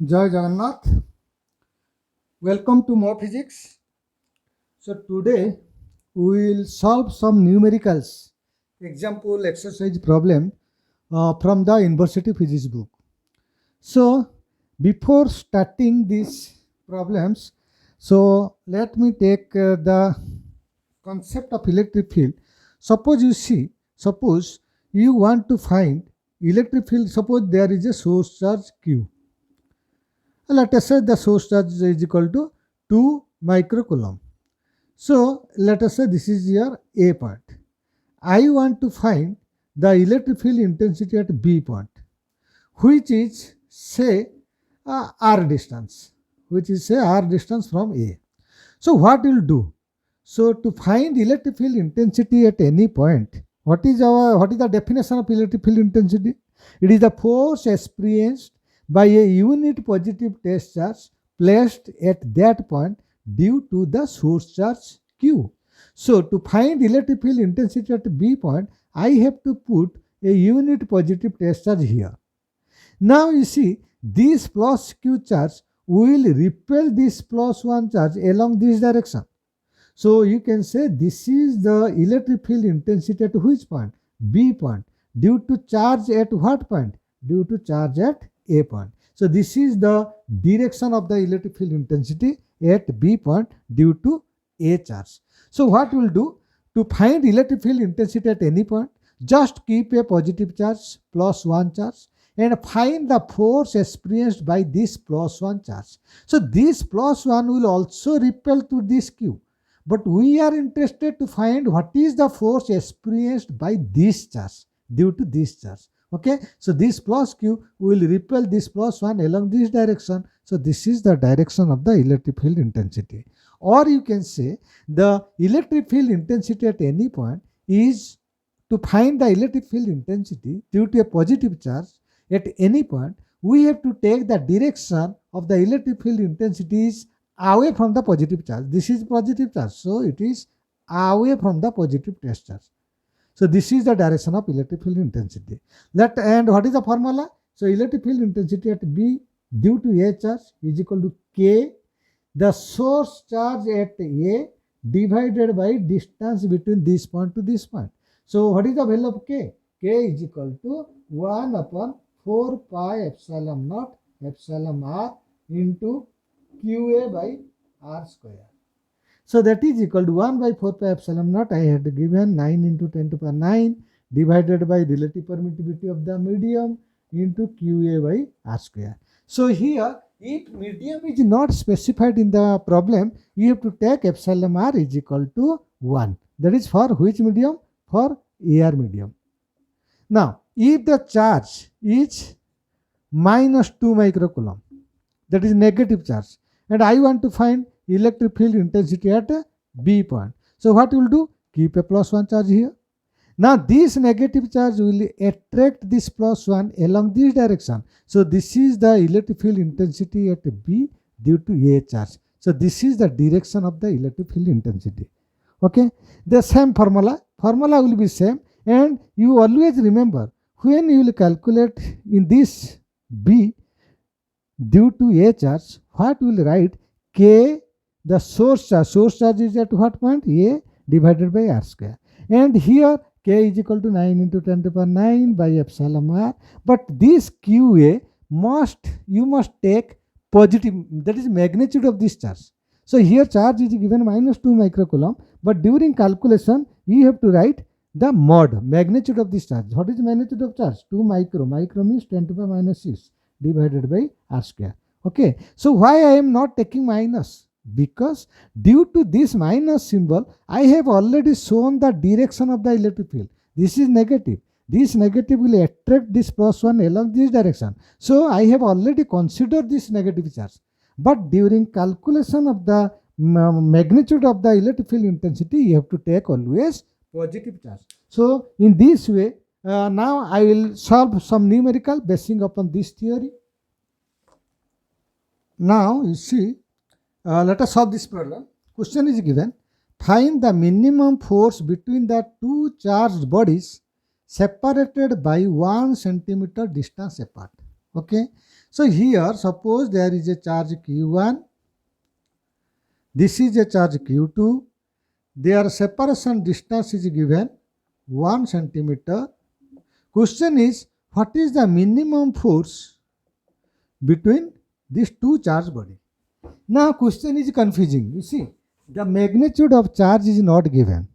Jai Jagannath. Welcome to More Physics. So today we will solve some numericals, example exercise problem from the University Physics book. So before starting these problems, so let me take the concept of electric field. Suppose you want to find electric field. Suppose there is a source charge Q. Let us say the source charge is equal to 2 microcoulomb. So let us say this is your A point. I want to find the electric field intensity at B point, which is say R distance, from A. So what we'll do? So to find electric field intensity at any point, what is the definition of electric field intensity? It is the force experienced by a unit positive test charge placed at that point due to the source charge Q. So to find electric field intensity at B point, I have to put a unit positive test charge here. Now you see, this plus Q charge will repel this plus 1 charge along this direction. So you can say this is the electric field intensity at which point? B point. Due to charge at what point? Due to charge at A point. So this is the direction of the electric field intensity at B point due to A charge. So what we'll do? To find electric field intensity at any point, just keep a positive charge plus 1 charge and find the force experienced by this plus 1 charge. So this plus 1 will also repel to this Q. But we are interested to find what is the force experienced by this charge due to this charge. Okay, so this plus Q will repel this plus 1 along this direction. So this is the direction of the electric field intensity. Or you can say the electric field intensity at any point is, to find the electric field intensity due to a positive charge at any point, we have to take the direction of the electric field intensity is away from the positive charge. This is positive charge, so it is away from the positive test charge. So this is the direction of electric field intensity. And what is the formula? So electric field intensity at B due to A charge is equal to K, the source charge at A divided by distance between this point to this point. So what is the value of K? K is equal to 1 upon 4 pi epsilon naught epsilon R into QA by R square. So that is equal to 1 by 4 pi epsilon naught. I had given 9 into 10 to the power 9 divided by relative permittivity of the medium into QA by R square. So here, if medium is not specified in the problem, you have to take epsilon R is equal to 1. That is for which medium? For AR medium. Now, if the charge is minus 2 microcoulomb, that is negative charge, and I want to find electric field intensity at B point. So what you will do? Keep a plus 1 charge here. Now this negative charge will attract this plus 1 along this direction. So this is the electric field intensity at B due to A charge. So this is the direction of the electric field intensity. Okay. The same formula will be same, and you always remember when you will calculate in this B due to A charge, what you will write? K, the source charge is at what point? A divided by R square. And here K is equal to 9 into 10 to the power 9 by epsilon R. But this QA you must take positive, that is magnitude of this charge. So here charge is given minus 2 microcoulomb, but during calculation you have to write the magnitude of this charge. What is the magnitude of charge? 2 micro. Micro means 10 to the power minus 6 divided by R square. Okay, so why I am not taking minus? Because due to this minus symbol, I have already shown the direction of the electric field. This is negative. This negative will attract this plus 1 along this direction. So I have already considered this negative charge. But during calculation of the magnitude of the electric field intensity, you have to take always positive charge. So in this way, now I will solve some numerical basing upon this theory. Now you see, let us solve this problem. Question is given: find the minimum force between the two charged bodies separated by 1 centimeter distance apart. Okay. So here suppose there is a charge Q1, this is a charge Q2, their separation distance is given 1 centimeter. Question is, what is the minimum force between these two charge body? Now question is confusing. You see, the magnitude of charge is not given,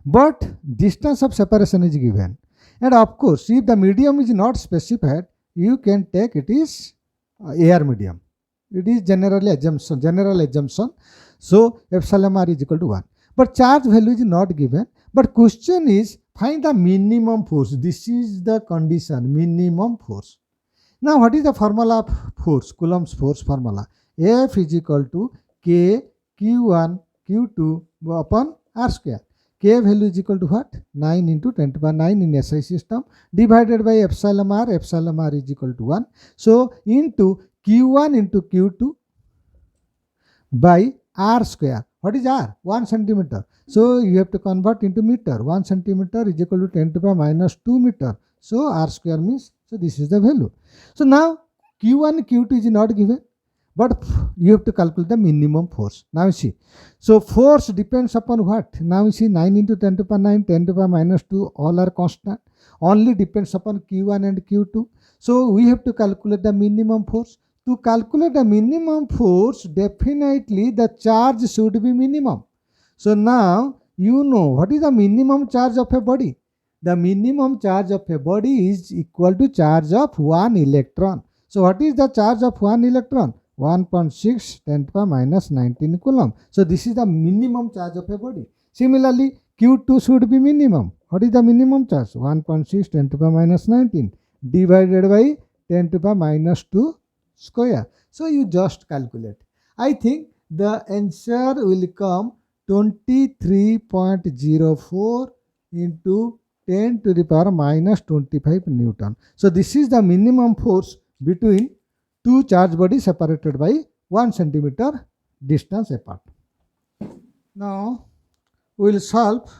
but distance of separation is given. And of course, if the medium is not specified, you can take it is air medium. It is general assumption. So epsilon r is equal to 1. But charge value is not given. But question is, find the minimum force. This is the condition, minimum force. Now what is the formula of force, Coulomb's force formula? F is equal to K Q1 Q2 upon R square. K value is equal to what? 9 into 10 to the power 9 in SI system divided by epsilon r is equal to 1. So into Q1 into Q2 by R square. What is R? 1 centimeter. So you have to convert into meter. 1 centimeter is equal to 10 to the power minus 2 meter. So R square means, so this is the value. So now Q1, Q2 is not given, but you have to calculate the minimum force. Now you see. So force depends upon what? Now you see 9 into 10 to the power 9, 10 to the power minus 2, all are constant. Only depends upon Q1 and Q2. So we have to calculate the minimum force. To calculate the minimum force, definitely the charge should be minimum. So now you know what is the minimum charge of a body. The minimum charge of a body is equal to charge of 1 electron. So what is the charge of 1 electron? 1.6 10 to the power minus 19 coulomb. So this is the minimum charge of a body. Similarly, Q2 should be minimum. What is the minimum charge? 1.6 10 to the power minus 19 divided by 10 to the power minus 2 square. So you just calculate. I think the answer will come 23.04 into 10 to the power minus 25 Newton. So this is the minimum force between two charge bodies separated by 1 centimeter distance apart. Now we will solve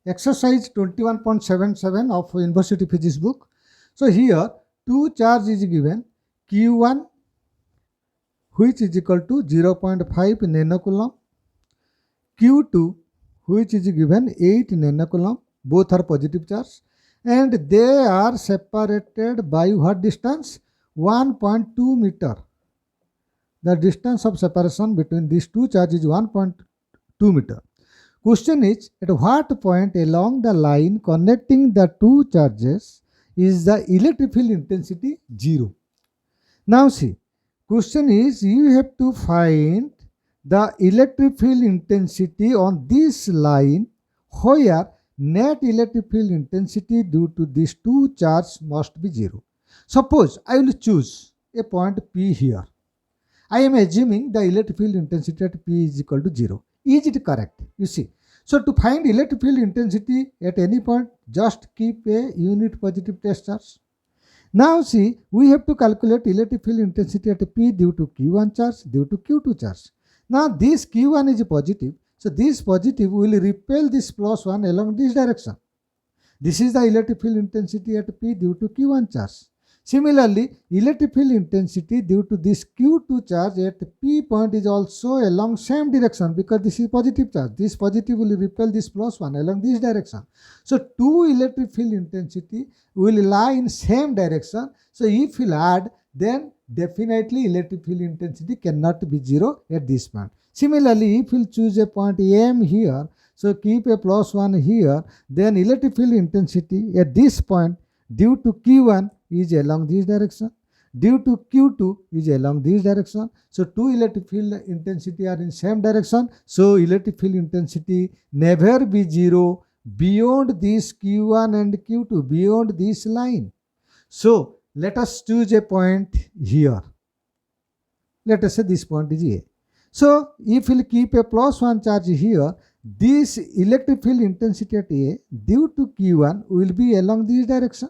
exercise 21.77 of University Physics book. So here two charge is given, Q1 which is equal to 0.5 nanocoulomb, Q2 which is given 8 nanocoulomb, both are positive charge, and they are separated by what distance? 1.2 meter. The distance of separation between these two charges is 1.2 meter. Question is, at what point along the line connecting the two charges is the electric field intensity 0? Now see, question is, you have to find the electric field intensity on this line where net electric field intensity due to these two charges must be 0. Suppose I will choose a point P here. I am assuming the electric field intensity at P is equal to 0. Is it correct? You see. So to find electric field intensity at any point, just keep a unit positive test charge. Now see, we have to calculate electric field intensity at P due to Q1 charge, due to Q2 charge. Now this Q1 is positive, so this positive will repel this plus 1 along this direction. This is the electric field intensity at P due to Q1 charge. Similarly, electric field intensity due to this Q2 charge at P point is also along same direction because this is positive charge. This positive will repel this plus 1 along this direction. So two electric field intensity will lie in same direction. So if you add, then definitely electric field intensity cannot be 0 at this point. Similarly, if you choose a point M here, so keep a plus 1 here, then electric field intensity at this point due to Q1 is along this direction, due to Q2 is along this direction. So two electric field intensity are in same direction. So electric field intensity never be 0 beyond this Q1 and Q2, beyond this line. So let us choose a point here. Let us say this point is A. So if we keep a plus 1 charge here, this electric field intensity at A due to Q1 will be along this direction.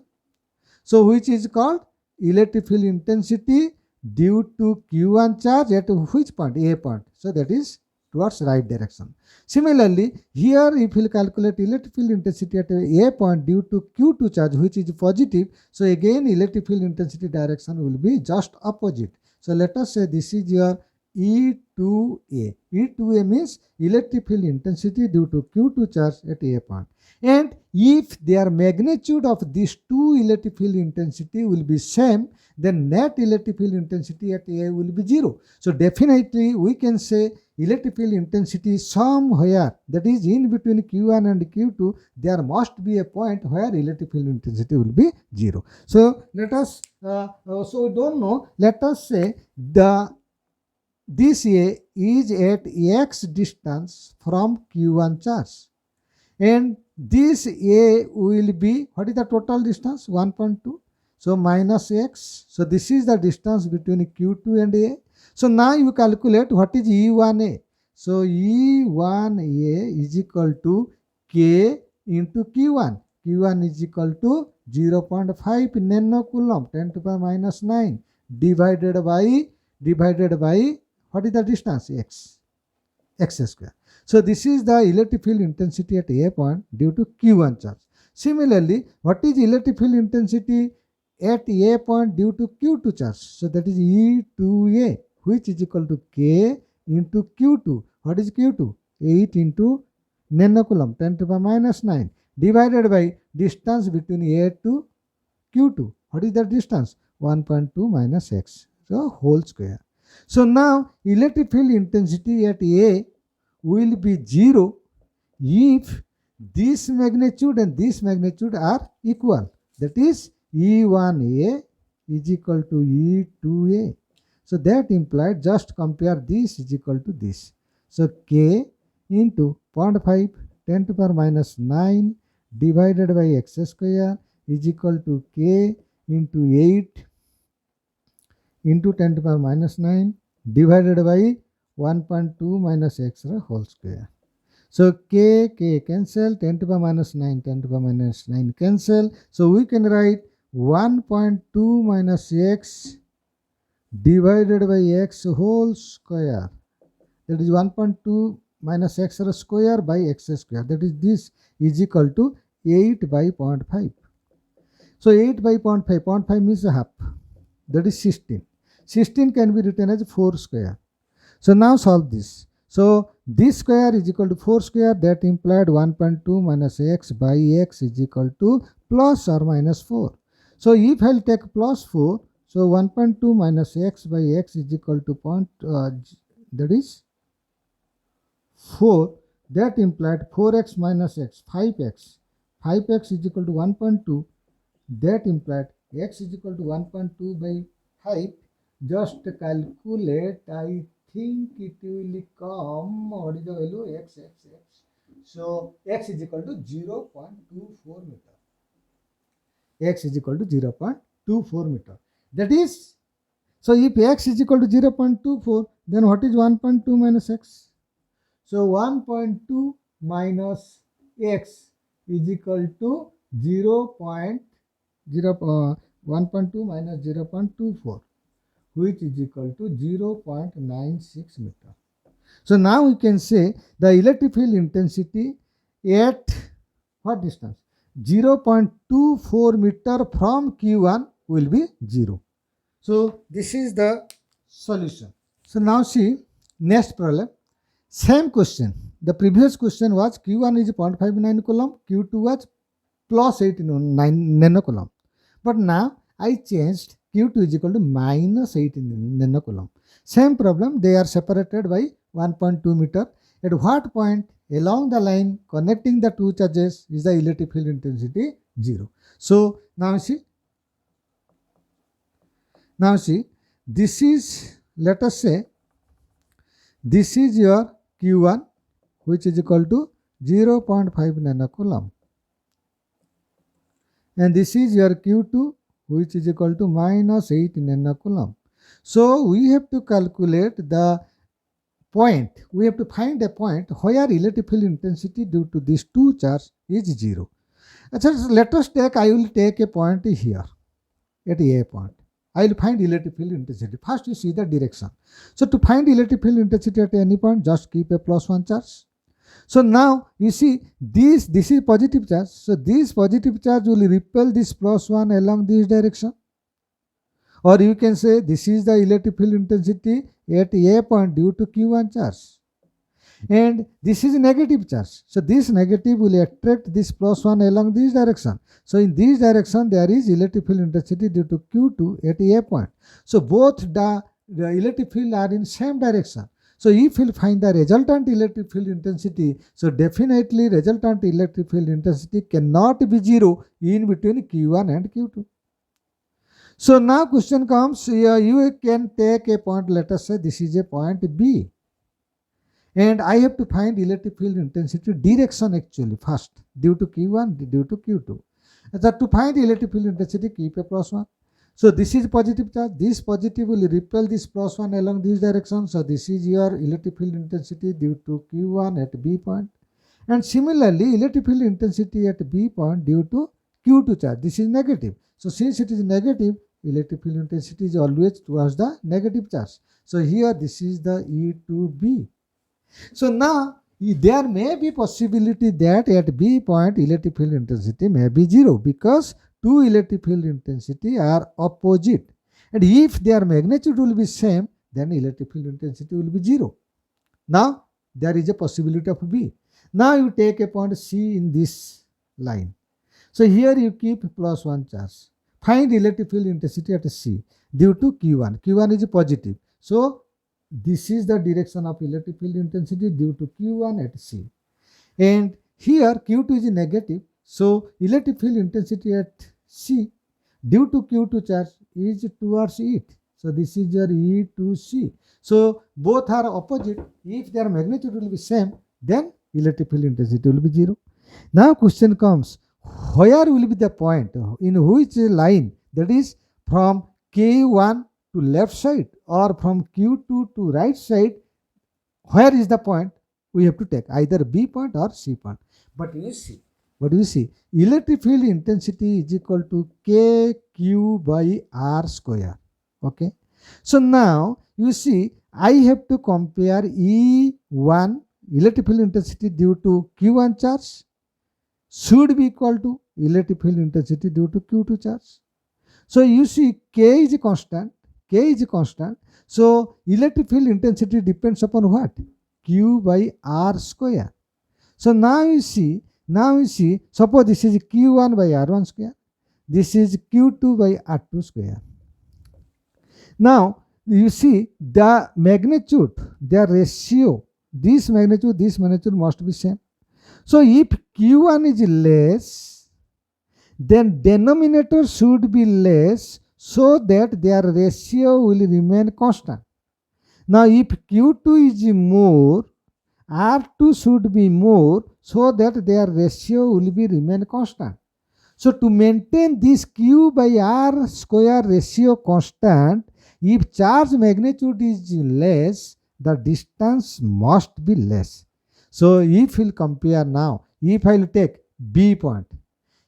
So which is called electric field intensity due to Q1 charge at which point? A point. So that is towards right direction. Similarly, here if you calculate electric field intensity at a point due to Q2 charge, which is positive, so again electric field intensity direction will be just opposite. So let us say this is your E2A. E2A means electric field intensity due to Q2 charge at a point. And if their magnitude of these two electric field intensity will be same, then net electric field intensity at A will be 0. So definitely we can say electric field intensity somewhere, that is in between Q1 and Q2, there must be a point where electric field intensity will be 0. So let us, so we don't know, let us say this A is at X distance from Q1 charge, and this A will be, what is the total distance? 1.2. So minus X. So this is the distance between Q2 and A. So now you calculate what is E1A. So E1A is equal to K into Q1. Q1 is equal to 0.5 nanocoulomb, 10 to the power minus 9, divided by what is the distance? X square. So this is the electric field intensity at A point due to Q1 charge. Similarly, what is electric field intensity at A point due to Q2 charge? So that is E2A, which is equal to K into Q2. What is Q2? 8 into nanocoulomb, 10 to the power minus 9, divided by distance between A to Q2. What is the distance? 1.2 minus X. So whole square. So now electric field intensity at A will be 0 if this magnitude and this magnitude are equal. That is E1A is equal to E2A. So that implied, just compare this is equal to this. So K into 0.5 10 to the power minus 9 divided by X square is equal to K into 8 into 10 to the power minus 9 divided by 1.2 minus X whole square. So K cancel, 10 to the power minus 9, 10 to the power minus 9 cancel. So we can write 1.2 minus X divided by X whole square. That is 1.2 minus X square by X square. That is, this is equal to 8 by 0.5. So 8 by 0.5, 0.5 means a half. That is 16. 16 can be written as 4 square. So now solve this. So this square is equal to 4 square. That implied 1.2 minus X by X is equal to plus or minus 4. So if I'll take plus 4, so 1.2 minus X by X is equal to that is 4. That implied 4x minus x, 5x. 5x is equal to 1.2. That implied x is equal to 1.2 by 5. Just calculate. I think it will come, what is the value? X. So x is equal to 0.24 meter. X is equal to 0.24 meter. That is, so if x is equal to 0.24, then what is 1.2 minus x? So 1.2 minus x is equal to 1.2 minus 0.24, which is equal to 0.96 meter. So now we can say the electric field intensity at what distance? 0.24 meter from Q1 will be 0. So this is the solution. So now see next problem. Same question. The previous question was Q1 is 0.59 coulomb, Q2 was plus 8 nanocoulomb. But now I changed Q2 is equal to minus 8 nanocoulomb. Same problem, they are separated by 1.2 meter. At what point along the line connecting the two charges is the electric field intensity 0. So now see, this is, let us say, this is your Q1, which is equal to 0.5 nanocoulomb. And this is your Q2, which is equal to minus 8 nanocoulomb. So we have to calculate the point. We have to find a point where electric field intensity due to these two charges is 0. So let us take, I will take a point here at A point. I will find electric field intensity. First you see the direction. So to find electric field intensity at any point, just keep a +1 charge. So now you see this is positive charge. So this positive charge will repel this +1 along this direction. Or you can say this is the electric field intensity at a point due to Q1 charge. And this is negative charge. So this negative will attract this +1 along this direction. So in this direction there is electric field intensity due to Q2 at a point. So both the electric field are in same direction. So if you find the resultant electric field intensity, so definitely resultant electric field intensity cannot be 0 in between Q1 and Q2. So now question comes, you can take a point, let us say this is a point B. And I have to find electric field intensity direction actually first, due to Q1, due to Q2. That to find electric field intensity, keep a +1. So this is positive charge. This positive will repel this +1 along this direction. So this is your electric field intensity due to Q1 at B point. And similarly, electric field intensity at B point due to Q2 charge. This is negative. So since it is negative, electric field intensity is always towards the negative charge. So here this is the E to B. So now there may be possibility that at B point electric field intensity may be 0 because two electric field intensity are opposite. And if their magnitude will be same, then electric field intensity will be 0. Now there is a possibility of B. Now you take a point C in this line. So here you keep +1 charge. Find electric field intensity at C due to Q1. Q1 is positive. So this is the direction of electric field intensity due to Q1 at C. And here Q2 is negative. So electric field intensity at C due to Q2 charge is towards it. So this is your E to C. So both are opposite. If their magnitude will be same, then electric field intensity will be 0. Now question comes, where will be the point, in which line, that is from Q1 to left side or from Q2 to right side, where is the point? We have to take either B point or C point. But you see, what do you see? Electric field intensity is equal to KQ by R square. Okay. So now you see, I have to compare E1 electric field intensity due to Q1 charge should be equal to electric field intensity due to Q2 charge. So you see K is a constant. K is a constant. So electric field intensity depends upon what? Q by R square. So now you see, suppose this is Q1 by R1 square. This is Q2 by R2 square. Now you see the magnitude, their ratio, this magnitude must be same. So if Q1 is less, then denominator should be less so that their ratio will remain constant. Now if Q2 is more, R2 should be more so that their ratio will be remain constant. So to maintain this Q by R square ratio constant, if charge magnitude is less, the distance must be less. So if we'll compare now, if I'll take B point,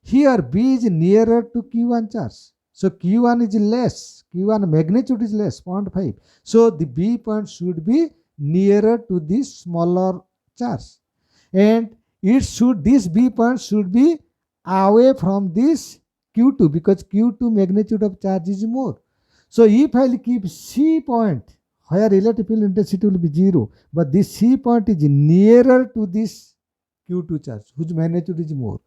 here B is nearer to Q1 charge. So Q1 is less, Q1 magnitude is less, 0.5. So the B point should be nearer to this smaller charge. And this B point should be away from this Q2 because Q2 magnitude of charge is more. So if I'll keep C point, where electric field intensity will be 0, but this C point is nearer to this Q2 charge, whose magnitude is more.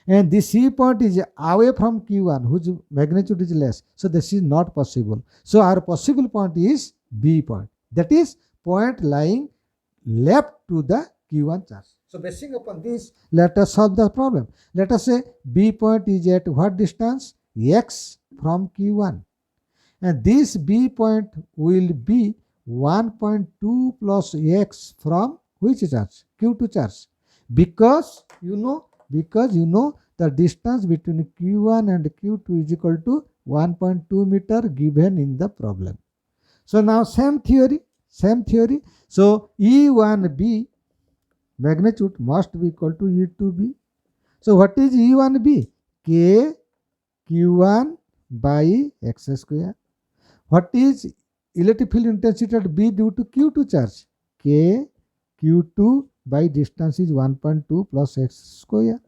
And this C point is away from Q1, whose magnitude is less. So this is not possible. So our possible point is B point. That is point lying left to the Q1 charge. So basing upon this, let us solve the problem. Let us say B point is at what distance? X from Q1. And this B point will be 1.2 plus X from which charge? Q2 charge. Because you know the distance between Q1 and Q2 is equal to 1.2 meter given in the problem. So now same theory. So E1B magnitude must be equal to E2B. So what is E1B? K Q1 by X square. What is electric field intensity at B due to Q2 charge? K Q2 by distance is 1.2 plus x square.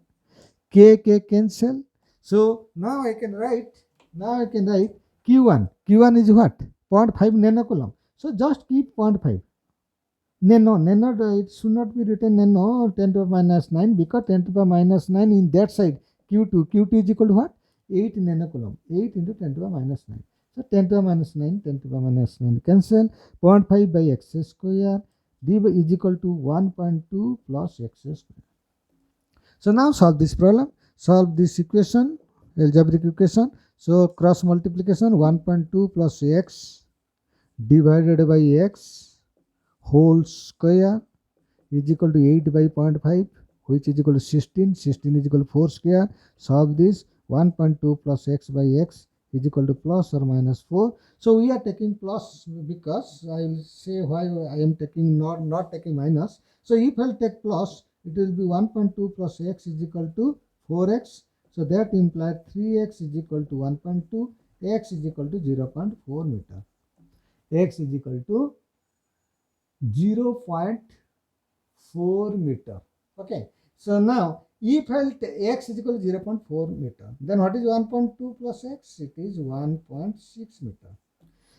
K cancel. So now I can write Q1. Q1 is what? 0.5 nanocoulomb. So just keep 0.5. Nano, it should not be written nano 10 to the minus 9 because 10 to the minus 9 in that side Q2 is equal to what? 8 nanocoulomb. 8 into 10 to the minus 9. So 10 to the minus 9, 10 to the minus 9 cancel. 0.5 by x square. D is equal to 1.2 plus x square. So now solve this problem. Solve this equation, algebraic equation. So cross multiplication 1.2 plus x divided by x whole square is equal to 8 by 0.5, which is equal to 16. 16 is equal to 4 square. Solve this. 1.2 plus x by x is equal to plus or minus 4. So we are taking plus because I will say why I am taking not taking minus. So if I will take plus, it will be 1.2 plus x is equal to 4x. So that implies 3x is equal to 1.2. X is equal to 0.4 meter. X is equal to 0.4 meter. Okay. So now if x is equal to 0.4 meter, then what is 1.2 plus x? It is 1.6 meter.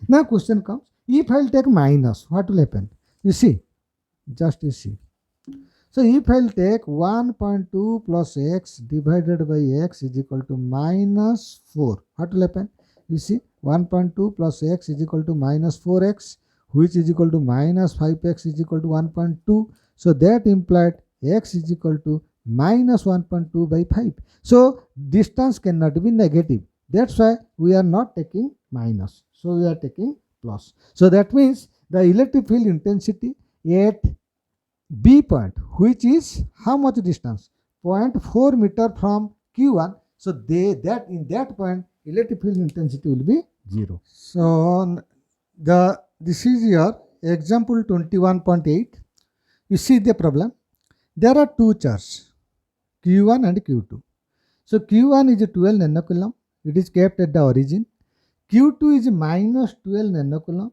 Now question comes, if I'll take minus, what will happen? You see, just you see. So if I'll take 1.2 plus x divided by x is equal to minus 4, what will happen? You see, 1.2 plus x is equal to minus 4x, which is equal to minus 5x is equal to 1.2. So that implied x is equal to minus 1.2 by 5. So distance cannot be negative. That's why we are not taking minus. So we are taking plus. So that means the electric field intensity at B point, which is how much distance? 0.4 meter from Q1. So in that point, electric field intensity will be 0. So this is your example 21.8. You see the problem. There are two charges, Q1 and Q2. So Q1 is 12 nanocoulomb. It is kept at the origin. Q2 is minus 12 nanocoulomb.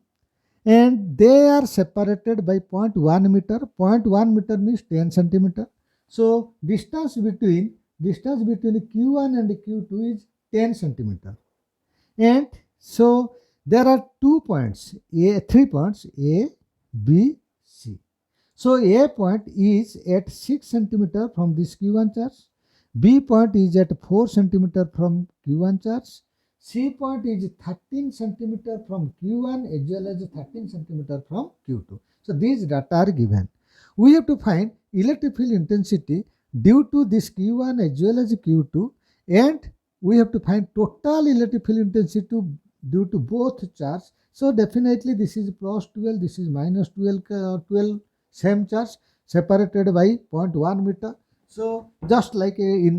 And they are separated by 0.1 meter. 0.1 meter means 10 centimeter. So distance between Q1 and Q2 is 10 centimeter. And so there are 3 points, A, B, C. So A point is at 6 centimeter from this Q1 charge. B point is at 4 centimeter from Q1 charge. C point is 13 centimeter from Q1 as well as 13 centimeter from Q2. So these data are given. We have to find electric field intensity due to this Q1 as well as Q2, and we have to find total electric field intensity due to both charge. So definitely this is plus 12, this is minus 12, same charge separated by 0.1 meter. So just like a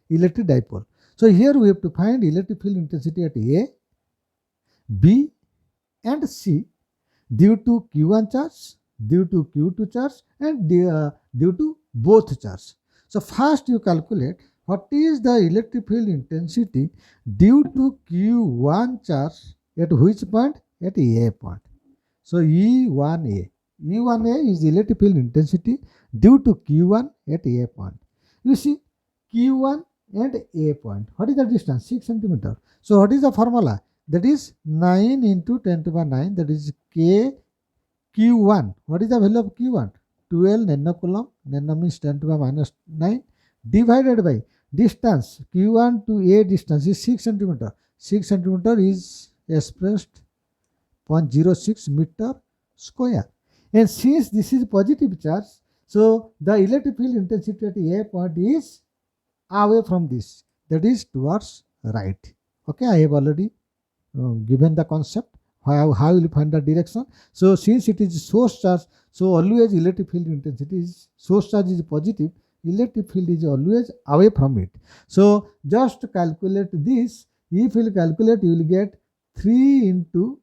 electric dipole. So here we have to find electric field intensity at A, B and C due to Q1 charge, due to Q2 charge and due to both charge. So first you calculate what is the electric field intensity due to Q1 charge at which point? At A point. So E1A. E1A is electric field intensity due to Q1 at A point. You see Q1 and A point. What is the distance? 6 centimeter. So what is the formula? That is 9 into 10 to the 9. That is K Q1. What is the value of Q1? 12 nanocoulomb. Nano means 10 to the minus 9 divided by distance. Q1 to A distance is 6 centimeter. 6 centimeter is expressed 0.06 meter square. And since this is positive charge, so the electric field intensity at A point is away from this, that is towards right. Okay, I have already given the concept how will you find the direction. So since it is source charge, so always electric field intensity is source charge is positive, electric field is always away from it. So just calculate this. If you calculate, you will get 3 into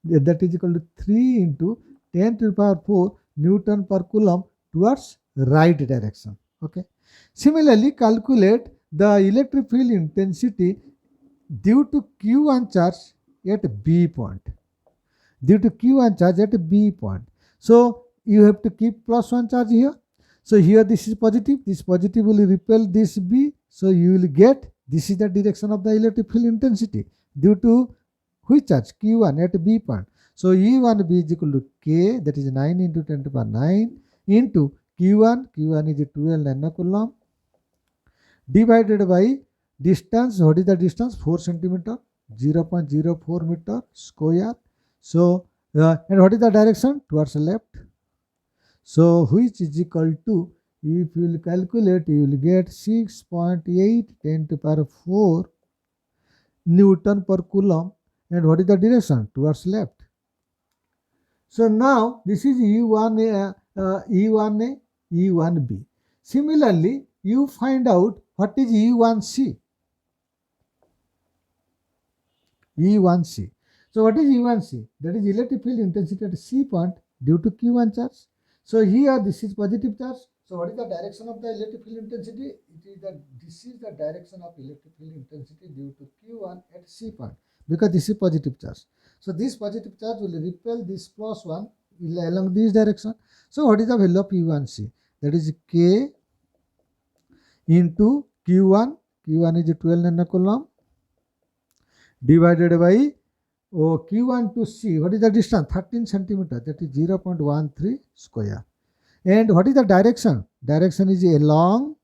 that is equal to 3 into 10 to the power 4 Newton per coulomb towards right direction. Okay. Similarly, calculate the electric field intensity due to Q1 charge at B point. Due to Q1 charge at B point. So you have to keep +1 charge here. So here this is positive. This positive will repel this B. So you will get, this is the direction of the electric field intensity due to which charge? Q1 at B point. So E1B is equal to K, that is 9 into 10 to the power 9 into Q1. Q1 is 12 nanocoulomb divided by distance. What is the distance? 4 centimeter, 0.04 meter square. So and what is the direction? Towards the left. So which is equal to, if you will calculate, you will get 6.8 10 to the power 4 Newton per coulomb. And what is the direction? Towards left. So now this is E1A, E1A, E1B. Similarly, you find out what is E1C. E1C. So what is E1C? That is electric field intensity at C point due to Q1 charge. So here this is positive charge. So what is the direction of the electric field intensity? This is the direction of electric field intensity due to Q1 at C point, because this is positive charge. So this positive charge will repel this +1 along this direction. So what is the value of E1C? That is K into Q1. Q1 is 12 nanocoulomb divided by Q1 to C. What is the distance? 13 centimeter. That is 0.13 square. And what is the direction? Direction is along,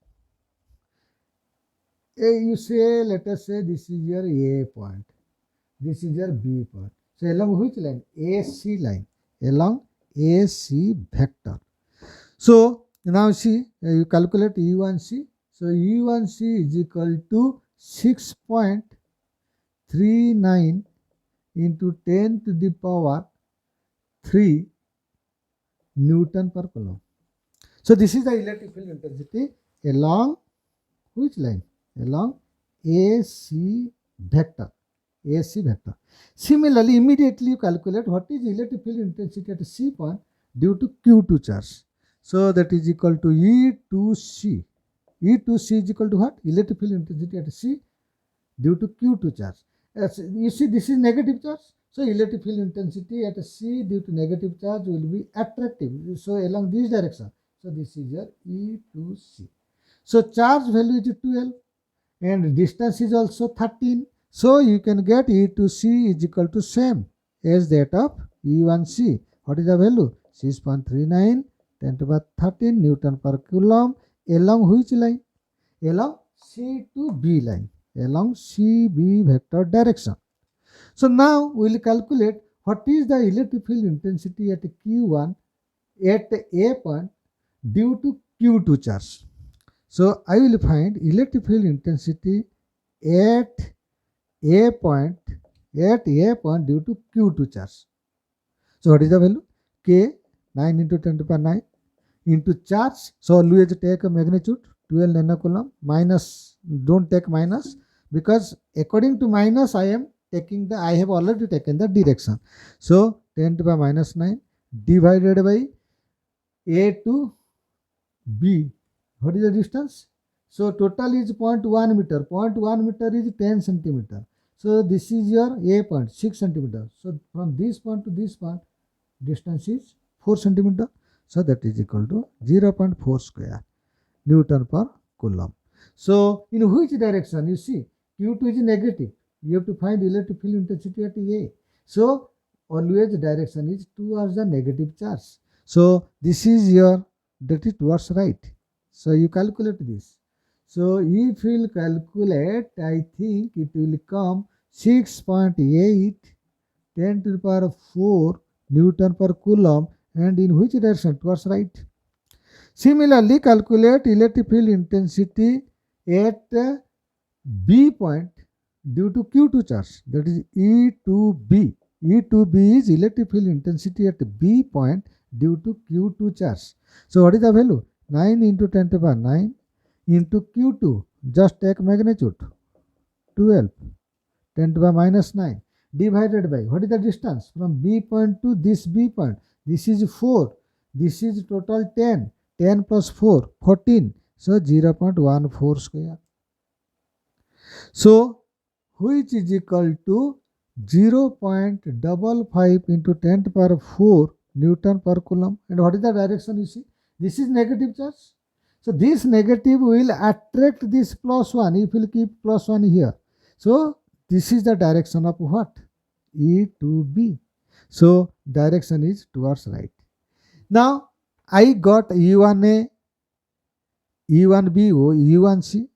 you say, let us say this is your A point. This is your B point. So along which line? AC line. Along AC vector. So now see, you calculate E1C. So E1C is equal to 6.39 into 10 to the power 3 Newton per coulomb. So this is the electric field intensity along which line? Along AC vector. AC vector. Similarly, immediately you calculate what is electric field intensity at C point due to Q2 charge. So that is equal to E2C. E2C is equal to what? Electric field intensity at C due to Q2 charge. As you see, this is negative charge. So electric field intensity at C due to negative charge will be attractive. So along this direction. So this is your E2C. So charge value is 12 and distance is also 13. So you can get E2C is equal to same as that of E1C. What is the value? 6.39 10 to the power 13 Newton per coulomb. Along which line? Along C to B line. Along CB vector direction. So now we will calculate what is the electric field intensity at Q1 at A point due to Q2 charge. So I will find electric field intensity at A point due to Q2 charge. So what is the value? K 9 into 10 to the power 9 into charge. So always take a magnitude 12 nanocoulomb, minus, don't take minus, because according to minus I have already taken the direction. So 10 to the power -9 divided by A to B. What is the distance? So total is 0.1 meter. 0.1 meter is 10 centimeter. So this is your A point, 6 centimeter. So from this point to this point, distance is 4 centimeter. So that is equal to 0.4 square Newton per coulomb. So in which direction? You see, Q2 is negative. You have to find electric field intensity at A. So always direction is towards the negative charge. So this is your, that is towards right. So you calculate this. So if you will calculate, I think it will come 6.8 10 to the power 4 Newton per coulomb, and in which direction? Towards right. Similarly, calculate electric field intensity at B point due to Q2 charge, that is E2B. E2B is electric field intensity at B point due to Q2 charge. So what is the value? 9 into 10 to the power 9 into Q2, just take magnitude 12 10 to the power -9 divided by, what is the distance from B point to this B point? This is 4. This is total 10. 10 plus 4, 14. So 0.14 square. So which is equal to 0.55 into 10 to the power 4 Newton per coulomb. And what is the direction you see? This is negative charge. So this negative will attract this plus 1 if you keep plus 1 here. So this is the direction of what? E to B. So direction is towards right. Now I got E1A, E1B, E1C,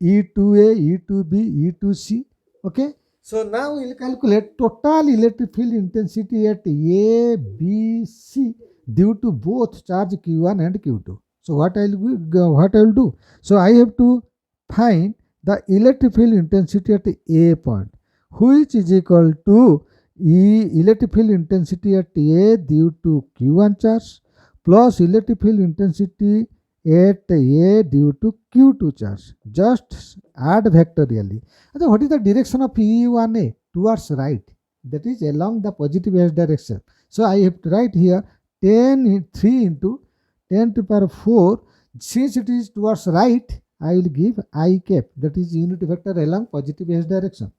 E2A, E2B, E2C. Okay. So now we'll calculate total electric field intensity at A, B, C due to both charge Q1 and Q2. So what I will do? So I have to find the electric field intensity at A point, which is equal to electric field intensity at A due to Q1 charge plus electric field intensity at A due to Q2 charge. Just add vectorially. So what is the direction of E1A? Towards right. That is along the positive S direction. So I have to write here 3 into 10 to the power 4. Since it is towards right, I will give I cap. That is unit vector along positive S direction.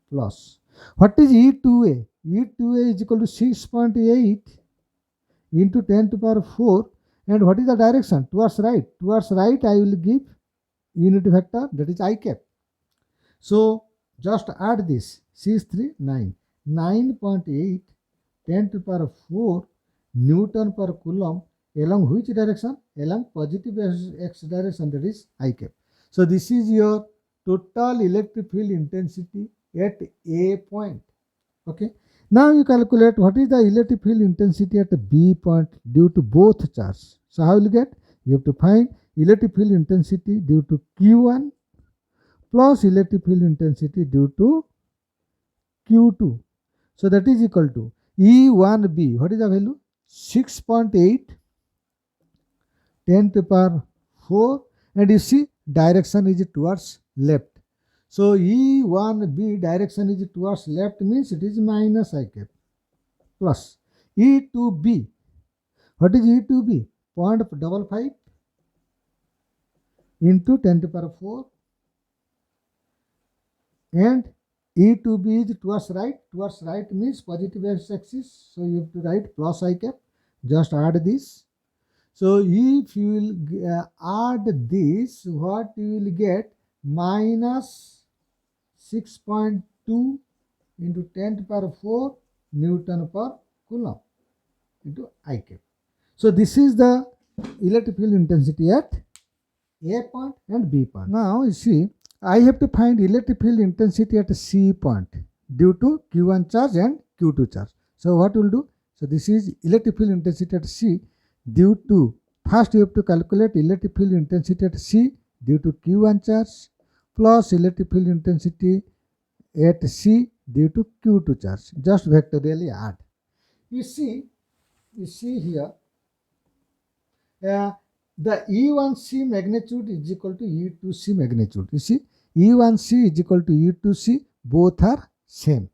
Plus. What is E2A? E2A is equal to 6.8 into 10 to the power 4. And what is the direction? Towards right. Towards right, I will give unit vector, that is I cap. So just add this 6, 3, 9. 9.8 10 to the power 4 Newton per coulomb along which direction? Along positive x direction, that is I cap. So this is your total electric field intensity at A point. Okay. Now you calculate what is the electric field intensity at B point due to both charges. So how will you get? You have to find electric field intensity due to Q1 plus electric field intensity due to Q2. So that is equal to E1B. What is the value? 6.8 10 to the power 4. And you see direction is towards left. So E1B direction is towards left means it is minus I cap plus E2B. What is E2B? 0.55 into 10 to the power 4. And E2B is towards right. Towards right means positive x-axis. So you have to write plus I cap. Just add this. So if you will add this, what you will get? Minus 6.2 into 10 to the power 4 Newton per coulomb into I cap. So this is the electric field intensity at A point and B point. Now you see, I have to find electric field intensity at C point due to Q1 charge and Q2 charge. So what we'll do? So this is electric field intensity at C due to, first you have to calculate electric field intensity at C due to Q1 charge plus electric field intensity at C due to Q2 charge. Just vectorially add. You see here, the E1C magnitude is equal to E2C magnitude. You see, E1C is equal to E2C, both are same,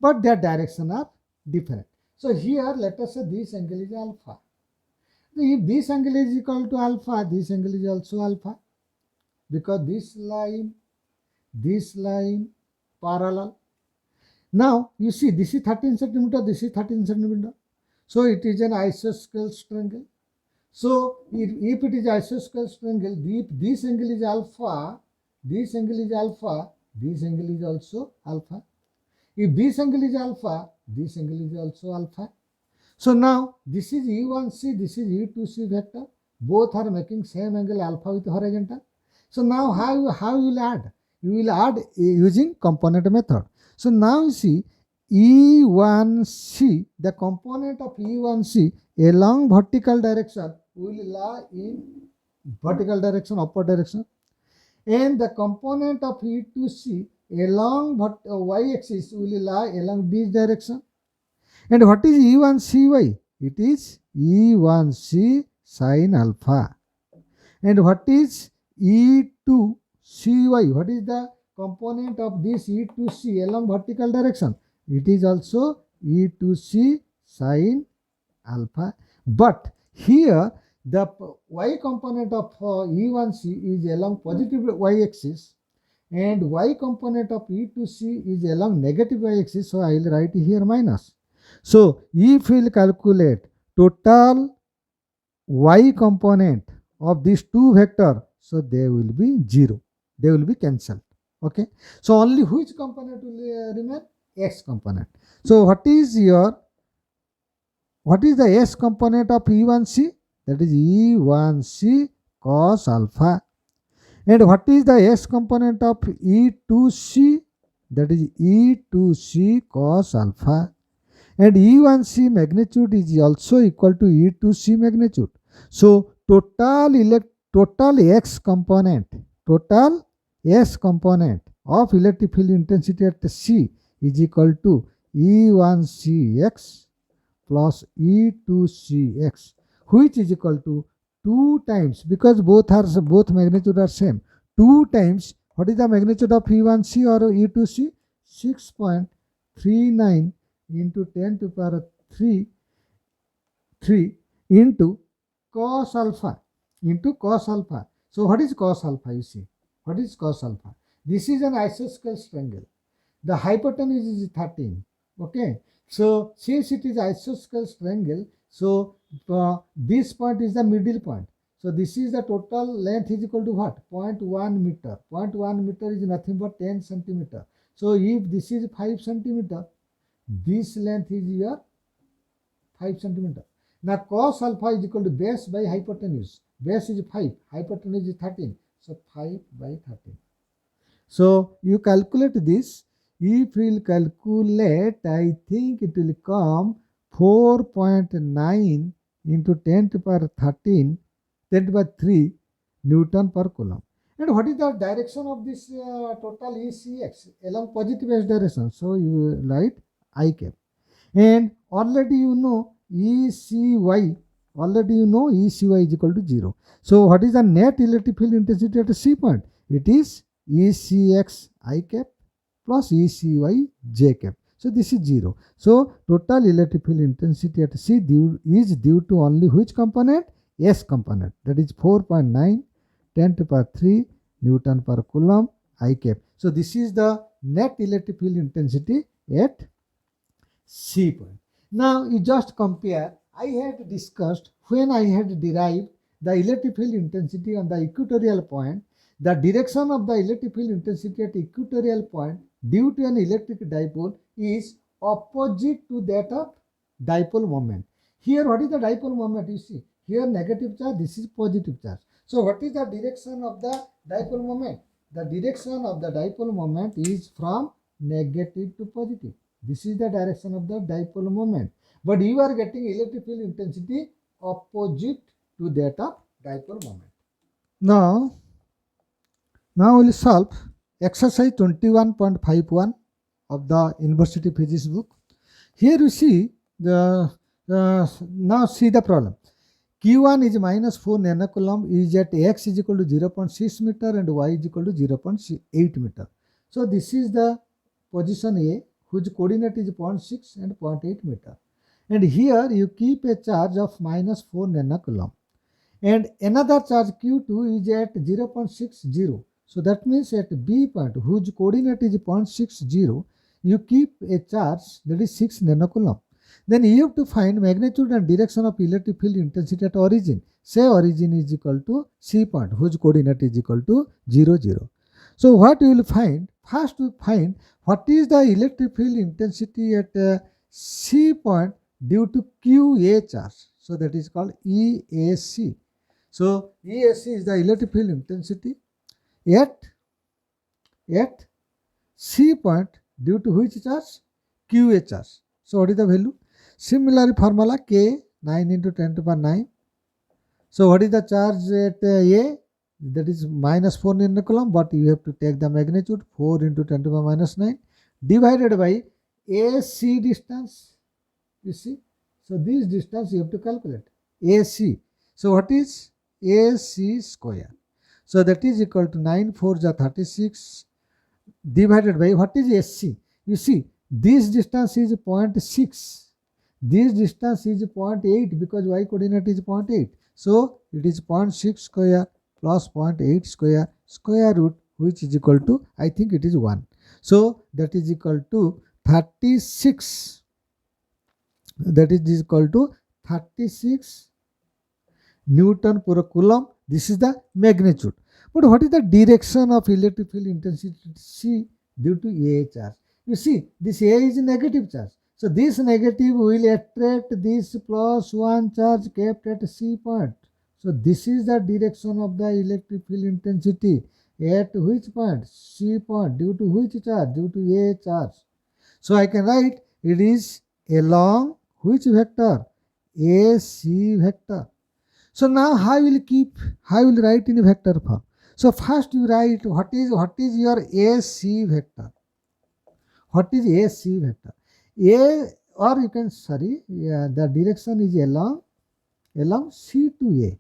but their direction are different. So here let us say this angle is alpha. If this angle is equal to alpha, this angle is also alpha, because this line parallel. Now you see this is 13 centimeter, this is 13 centimeter. So it is an isosceles triangle. So if it is isosceles triangle, if this angle is alpha, this angle is alpha, this angle is also alpha. If this angle is alpha, this angle is also alpha. So now this is E1C, this is E2C vector. Both are making same angle alpha with horizontal. So now how you will add? You will add using component method. So now you see E1C, the component of E1C along vertical direction will lie in vertical direction, upward direction, and the component of E2C along y-axis will lie along this direction. And what is E1CY? It is E1C sin alpha. And what is E2CY? What is the component of this E2C along vertical direction? It is also E2C sin alpha. But here the y component of E1C is along positive y-axis, and y component of E to C is along negative y-axis, so I will write here minus. So if we will calculate total y component of these two vector, so they will be 0, they will be cancelled. Okay, so only which component will remain? X component. So what is the S component of E1C? That is E1C cos alpha. And what is the S component of E2C? That is E2C cos alpha. And E1C magnitude is also equal to E2C magnitude. So total S component of electric field intensity at C is equal to E1CX plus E2CX, which is equal to 2 times, because both magnitude are same, 2 times what is the magnitude of E1C or E2C? 6.39 into 10 to the power 3 into cos alpha So what is cos alpha? You see, what is cos alpha? This is an isosceles triangle. The hypotenuse is 13. Okay, so since it is isosceles triangle, so this point is the middle point. So this is the total length is equal to what? 0.1 meter. 0.1 meter is nothing but 10 centimeter. So if this is 5 centimeter, this length is your 5 centimeter. Now cos alpha is equal to base by hypotenuse. Base is 5, hypotenuse is 13. So 5 by 13. So you calculate this. If we will calculate, I think it will come 4.9 into 10 to the power 13, 10 to the power 3 Newton per coulomb. And what is the direction of this total ECX? Along positive x direction. So you write I cap. And already you know ECY is equal to 0. So what is the net electric field intensity at a C point? It is ECX I cap plus ECY J cap. So this is 0. So total electric field intensity at C is due to only which component? S component. That is 4.9 10 to the power 3 Newton per coulomb I cap. So this is the net electric field intensity at C point. Now you just compare. I had discussed when I had derived the electric field intensity on the equatorial point, the direction of the electric field intensity at equatorial point due to an electric dipole is opposite to that of dipole moment. Here what is the dipole moment? You see, here negative charge, this is positive charge. So what is the direction of the dipole moment? The direction of the dipole moment is from negative to positive. This is the direction of the dipole moment. But you are getting electric field intensity opposite to that of dipole moment. Now we will solve exercise 21.51 of the University Physics book. Here you see now see the problem. Q1 is minus 4 nanocoulomb is at x is equal to 0.6 meter and y is equal to 0.8 meter. So this is the position A, whose coordinate is 0.6 and 0.8 meter. And here you keep a charge of minus 4 nanocoulomb. And another charge Q2 is at 0.60. So that means at B point, whose coordinate is 0.60, you keep a charge that is 6 nanocoulomb. Then you have to find magnitude and direction of electric field intensity at origin. Say origin is equal to C point, whose coordinate is equal to 0, 0. So what you will find? First we find what is the electric field intensity at C point due to QA charge. So that is called EAC. So EAC is the electric field intensity at C point due to which charge? QA charge. So what is the value? Similar formula K 9 into 10 to the power 9. So what is the charge at A? That is minus 4 nanocoulomb, but you have to take the magnitude 4 into 10 to the power minus 9 divided by AC distance. You see, so this distance you have to calculate AC. So what is AC square? So that is equal to 9 4 is 36 divided by what is SC? You see, this distance is 0.6. This distance is 0.8 because y coordinate is 0.8. So it is 0.6 square plus 0.8 square root which is equal to, I think it is 1. So that is equal to 36. That is equal to 36 Newton per coulomb. This is the magnitude. But what is the direction of electric field intensity C due to A charge? You see, this A is negative charge. So this negative will attract this plus 1 charge kept at C point. So this is the direction of the electric field intensity at which point? C point. Due to which charge? Due to A charge. So I can write it is along which vector? AC vector. So now how will write in vector form? So first you write what is your AC vector. What is AC vector? A, or you can, the direction is along C to A.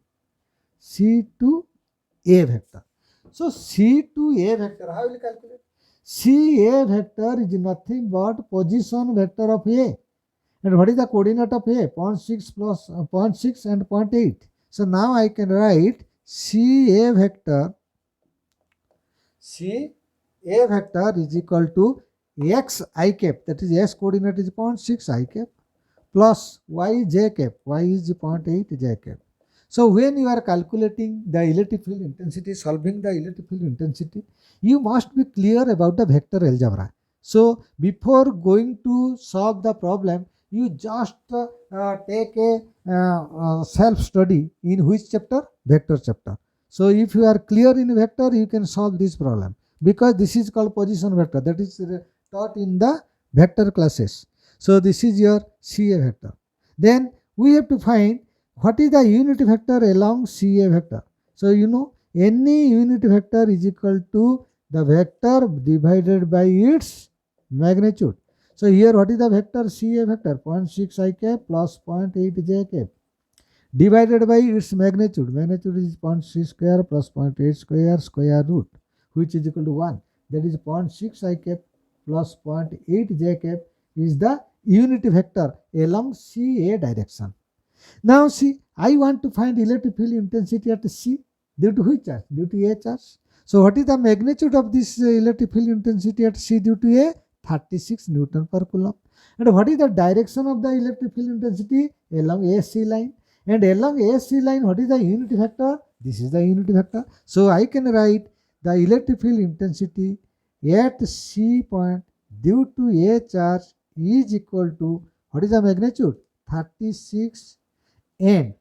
C to A vector. So C to A vector, how will you calculate? CA vector is nothing but position vector of A. And what is the coordinate of A? 0.6 plus 0.6 and 0.8. So now I can write CA vector is equal to x I cap, that is x coordinate is 0.6 I cap, plus y j cap, y is 0.8 j cap. So when you are calculating the electric field intensity, solving the electric field intensity, you must be clear about the vector algebra. So before going to solve the problem, you just take a self-study in which chapter? Vector chapter. So if you are clear in vector, you can solve this problem, because this is called position vector, that is taught in the vector classes. So this is your CA vector. Then we have to find what is the unit vector along CA vector. So you know, any unit vector is equal to the vector divided by its magnitude. So here what is the vector? CA vector 0.6 I cap plus 0.8 j cap divided by its magnitude. Magnitude is 0.6 square plus 0.8 square root, which is equal to 1. That is 0.6 I cap plus 0.8 j cap is the unit vector along CA direction. Now see, I want to find electric field intensity at C due to which charge? Due to A charge. So what is the magnitude of this electric field intensity at C due to A? 36 Newton per coulomb. And what is the direction of the electric field intensity? Along AC line. And along AC line, what is the unit vector? This is the unit vector. So I can write the electric field intensity at C point due to A charge is equal to, what is the magnitude? 36 and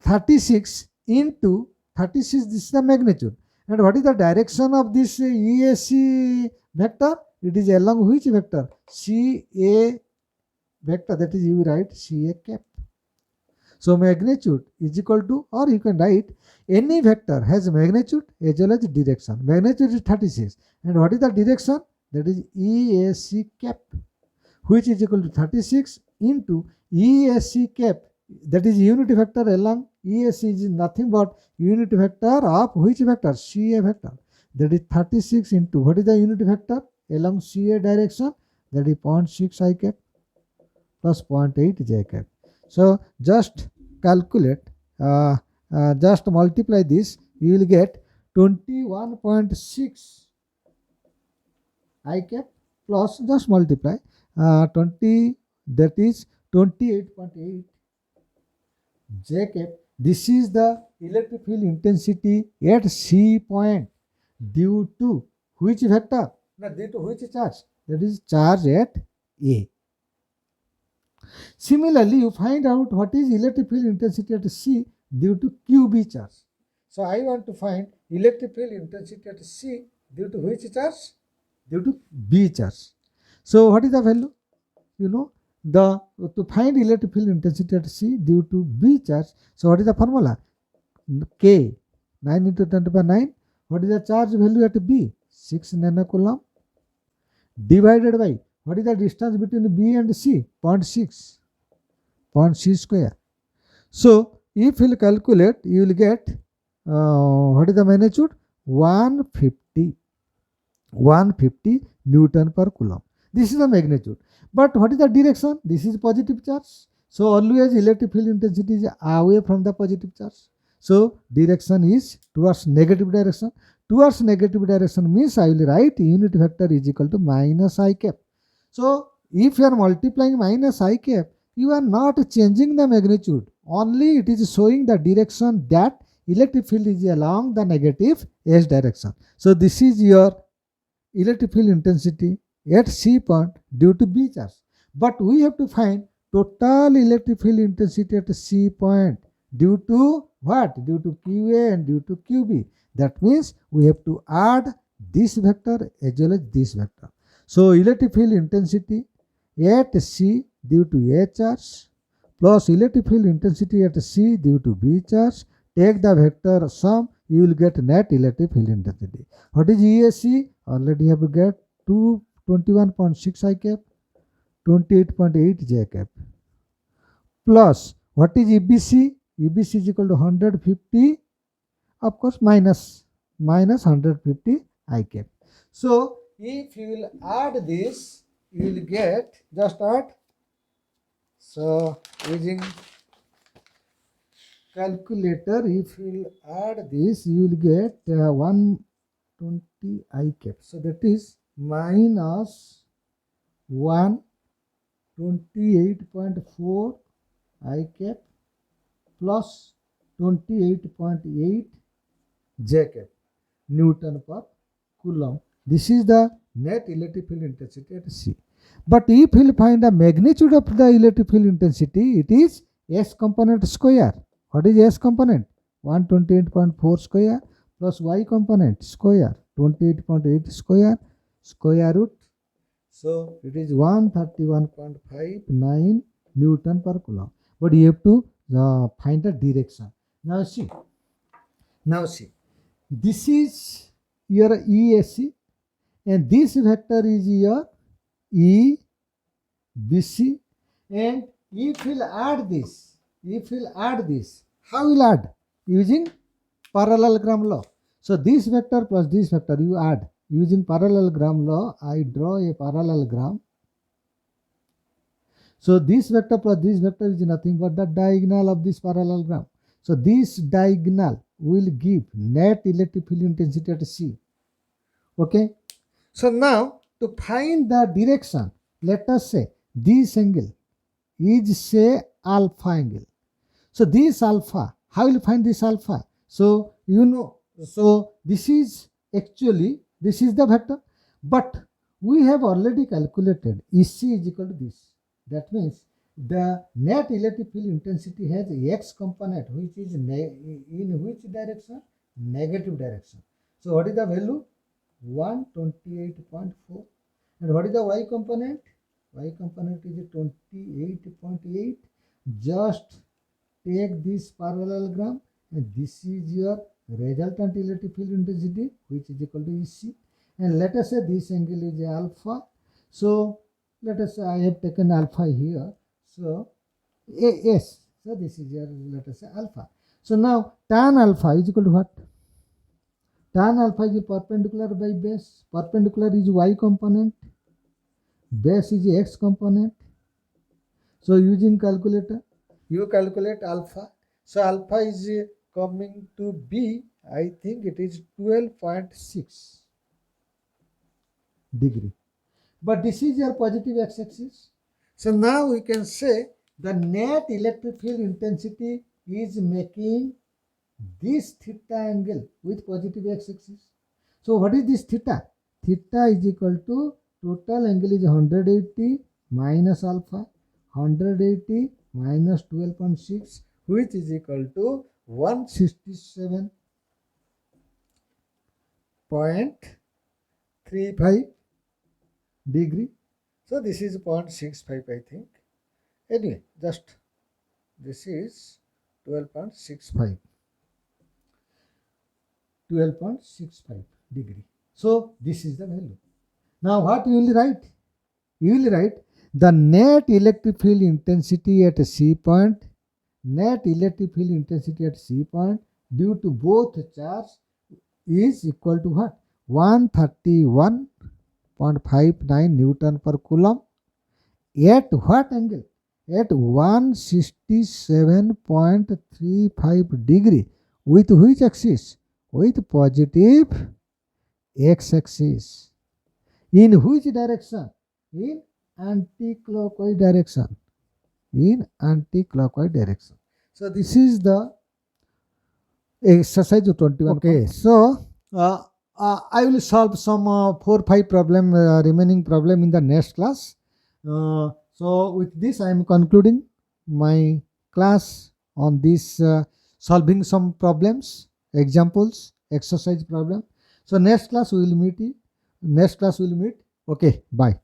36 into 36, this is the magnitude. And what is the direction of this EAC vector? It is along which vector? CA vector, that is you write CA cap. So magnitude is equal to, or you can write any vector has magnitude as well as direction. Magnitude is 36. And what is the direction? That is EAC cap, which is equal to 36 into EAC cap, that is unit vector along EAC is nothing but unit vector of which vector? CA vector. That is 36 into, what is the unit vector along CA direction? That is 0.6 I cap plus 0.8 j cap. So just calculate, just multiply this, you will get 21.6 I cap plus, just multiply 20, that is 28.8 j cap. This is the electric field intensity at C point due to which vector? No, due to which charge? That is charge at A. Similarly, you find out what is electric field intensity at C due to QB charge. So I want to find electric field intensity at C due to which charge? Due to B charge. So what is the value? You know, to find electric field intensity at C due to B charge. So what is the formula? K, 9 into 10 to the power 9. What is the charge value at B? 6 nanocoulomb divided by, what is the distance between B and C? 0.6, 0.6 square. So if you will calculate, you will get what is the magnitude? 150 Newton per coulomb. This is the magnitude. But what is the direction? This is positive charge. So always electric field intensity is away from the positive charge. So direction is towards negative direction. towards negative direction means I will write unit vector is equal to minus I cap. So if you are multiplying minus I cap, you are not changing the magnitude, only it is showing the direction that electric field is along the negative S direction. So this is your electric field intensity at C point due to B charge. But we have to find total electric field intensity at C point due to what? Due to QA and due to QB. That means we have to add this vector as well as this vector. So electric field intensity at C due to A charge plus electric field intensity at C due to B charge. Take the vector sum, you will get net electric field intensity. What is EAC? Already have to get 221.6 I cap, 28.8 J cap. Plus, what is EBC? EBC is equal to 150, of course, minus 150 I cap. So, if you will add this, you will get, just add. So, using calculator, if you will add this, you will get 120 I cap. So, that is minus 128.4 I cap plus 28.8 J cap Newton per coulomb. This is the net electric field intensity at C. But if we will find the magnitude of the electric field intensity, it is S component square. What is S component? 128.4 square plus Y component square 28.8 square root. So it is 131.59 Newton per coulomb. But you have to find the direction. Now see. This is your EAC and this vector is your EBC. And if we'll add this, how will add? Using parallelogram law. So this vector plus this vector you add. Using parallelogram law, I draw a parallelogram. So this vector plus this vector is nothing but the diagonal of this parallelogram. So this diagonal will give net electric field intensity at C. Okay. So now to find the direction, let us say this angle is say alpha angle. So this alpha, how will you find this alpha? So you know, so this is actually, this is the vector, but we have already calculated EC is equal to this. That means the net electric field intensity has X component, which is in which direction? Negative direction. So what is the value? 128.4. And what is the Y component? Y component is 28.8. Just take this parallelogram and this is your resultant electric field intensity, which is equal to EC. And let us say this angle is alpha. So let us say I have taken alpha here. So yes, so this is your, let us say, alpha. So now tan alpha is equal to what? Tan alpha is perpendicular by base. Perpendicular is Y component. Base is X component. So using calculator, you calculate alpha. So alpha is coming to be, I think it is 12.6 degree. But this is your positive x-axis. So now we can say the net electric field intensity is making this theta angle with positive x-axis. So what is this theta? Theta is equal to total angle is 180 minus alpha, 180 minus 12.6, which is equal to 167.35 degree. So this is 0.65, I think. Anyway, just this is 12.65 degree. So this is the value. Now what you will write? You will write the net electric field intensity at C point, net electric field intensity at C point due to both charge is equal to what? 131.59 Newton per coulomb. At what angle? At 167.35 degree. With which axis? With positive x-axis. In which direction? In anti-clockwise direction. In anti-clockwise direction. So this is the exercise 21. Okay, so I will solve some 4-5 problem remaining problem in the next class. So with this I am concluding my class on this solving some problems, examples, exercise problem. So next class we will meet. Okay, bye.